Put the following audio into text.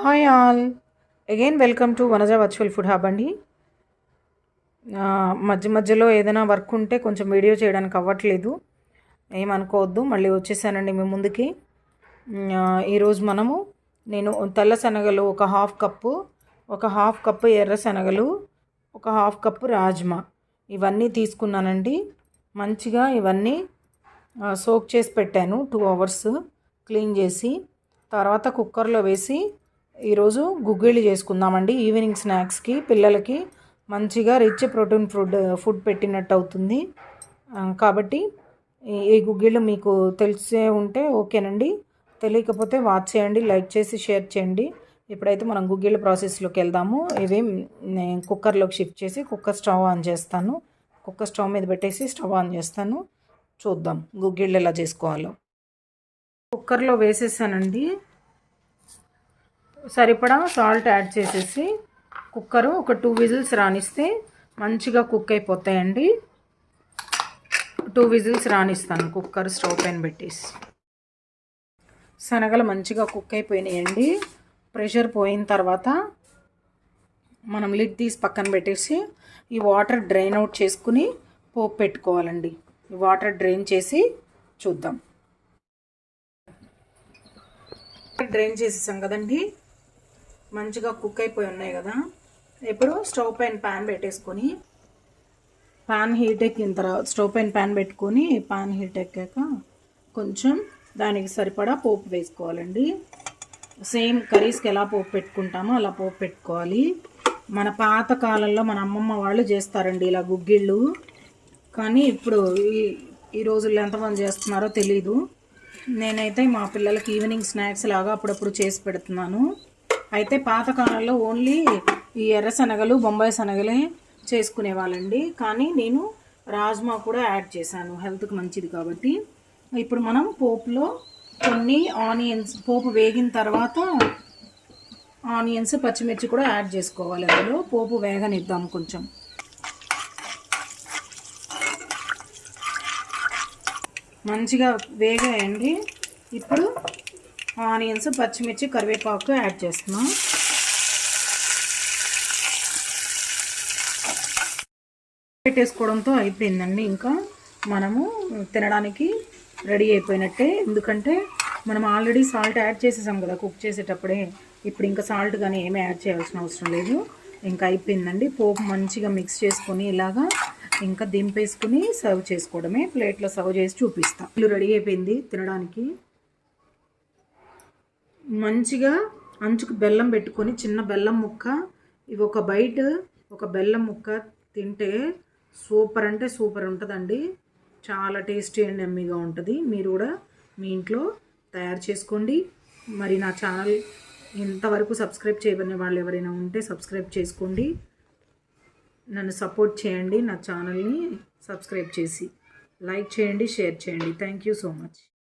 Hi all, again welcome to Vanaja virtual food hub అండి. మధ్య మధ్యలో ఏదైనా వర్క్ ఉంటే కొంచెం వీడియో చేయడానికి అవ్వట్లేదు, ఏమనుకోవద్దు. మళ్ళీ వచ్చేసానండి మీ ముందుకి. ఈరోజు నేను తెల్ల శనగలు ఒక హాఫ్ కప్పు ఎర్ర శనగలు, ఒక హాఫ్ కప్పు రాజ్మా ఇవన్నీ తీసుకున్నానండి. మంచిగా ఇవన్నీ సోక్ చేసి పెట్టాను 2 hours క్లీన్ చేసి. తర్వాత కుక్కర్లో వేసి ఈరోజు గుగ్గిళ్ళు చేసుకుందామండి. ఈవినింగ్ స్నాక్స్కి పిల్లలకి మంచిగా రిచ్ ప్రోటీన్ ఫుడ్ పెట్టినట్టు అవుతుంది. కాబట్టి ఈ గుగ్గిళ్ళు మీకు తెలిసే ఉంటే ఓకేనండి, తెలియకపోతే వాచ్ చేయండి, లైక్ చేసి షేర్ చేయండి. ఇప్పుడైతే మనం గుగ్గిళ్ళ ప్రాసెస్లోకి వెళ్దాము. ఇవి నేను కుక్కర్లోకి షిఫ్ట్ చేసి కుక్కర్ స్టవ్ ఆన్ చేస్తాను. కుక్కర్ స్టవ్ మీద పెట్టేసి స్టవ్ ఆన్ చేస్తాను. చూద్దాం గుగ్గిళ్ళు ఎలా చేసుకోవాలో. కుక్కర్లో వేసేసానండి. సరిపడా సాల్ట్ యాడ్ చేసేసి కుక్కరు ఒక 2 విజిల్స్ రానిస్తే మంచిగా కుక్ అయిపోతాయండి. 2 విజిల్స్ రానిస్తాను కుక్కర్ స్టవ్ పైన పెట్టేసి. శనగలు మంచిగా కుక్ అయిపోయినాయండి. ప్రెషర్ పోయిన తర్వాత మనం లిడ్ తీసి పక్కన పెట్టేసి ఈ వాటర్ డ్రైన్ అవుట్ చేసుకుని పోపు పెట్టుకోవాలండి. ఈ వాటర్ డ్రైన్ చేసి చూద్దాం. డ్రైన్ చేసేసాం కదండి, మంచిగా కుక్ అయిపోయి ఉన్నాయి కదా. ఇప్పుడు స్టవ్ పైన ప్యాన్ పెట్టేసుకొని, ప్యాన్ హీట్ ఎక్కిన తర్వాత స్టవ్ పైన ప్యాన్ పెట్టుకొని ప్యాన్ హీట్ ఎక్కాక కొంచెం దానికి సరిపడా పోపు వేసుకోవాలండి. సేమ్ కర్రీస్కి ఎలా పోపు పెట్టుకుంటామో అలా పోపు పెట్టుకోవాలి. మన పాత కాలంలో మన అమ్మమ్మ వాళ్ళు చేస్తారండి ఇలా గుగ్గిళ్ళు. కానీ ఇప్పుడు ఈ రోజుల్లో ఎంతమంది చేస్తున్నారో తెలీదు. నేనైతే మా పిల్లలకి ఈవినింగ్ స్నాక్స్ లాగా అప్పుడప్పుడు చేసి పెడుతున్నాను. అయితే పాతకాలంలో ఓన్లీ ఈ ఎర్ర శనగలు, బొంబాయి శనగలే చేసుకునేవాళ్ళండి. కానీ నేను రాజ్మా కూడా యాడ్ చేశాను, హెల్త్కి మంచిది కాబట్టి. ఇప్పుడు మనం పోపులో కొన్ని ఆనియన్స్, పోపు వేగిన తర్వాత ఆనియన్స్, పచ్చిమిర్చి కూడా యాడ్ చేసుకోవాలి. అందులో పోపు వేగనిద్దాం కొంచెం. మంచిగా వేగాయండి. ఇప్పుడు ఆనియన్స్, పచ్చిమిర్చి, కరివేపాకు యాడ్ చేస్తున్నాం. పెట్టేసుకోవడంతో అయిపోయిందండి. ఇంకా మనము తినడానికి రెడీ అయిపోయినట్టే. ఎందుకంటే మనం ఆల్రెడీ సాల్ట్ యాడ్ చేసేసాం కదా కుక్ చేసేటప్పుడే. ఇప్పుడు ఇంకా సాల్ట్ కానీ ఏమీ యాడ్ చేయాల్సిన అవసరం లేదు. ఇంకా అయిపోయిందండి. పోపు మంచిగా మిక్స్ చేసుకొని ఇలాగా ఇంకా దింపేసుకుని సర్వ్ చేసుకోవడమే. ప్లేట్లో సర్వ్ చేసి చూపిస్తాం. ఇల్లు రెడీ అయిపోయింది తినడానికి. మంచిగా అంచుకు బెల్లం పెట్టుకొని చిన్న బెల్లం ముక్క, ఇవి ఒక బైట్ ఒక బెల్లం ముక్క తింటే సూపర్ అంటే సూపర్ ఉంటుందండి. చాలా టేస్టీ అండ్ యమ్మీగా ఉంటుంది. మీరు కూడా మీ ఇంట్లో తయారు చేసుకోండి. మరి నా ఛానల్ ఇంతవరకు సబ్స్క్రైబ్ చేయబడిన వాళ్ళు ఎవరైనా ఉంటే సబ్స్క్రైబ్ చేసుకోండి. నన్ను సపోర్ట్ చేయండి. నా ఛానల్ని సబ్స్క్రైబ్ చేసి లైక్ చేయండి, షేర్ చేయండి. Thank you so much.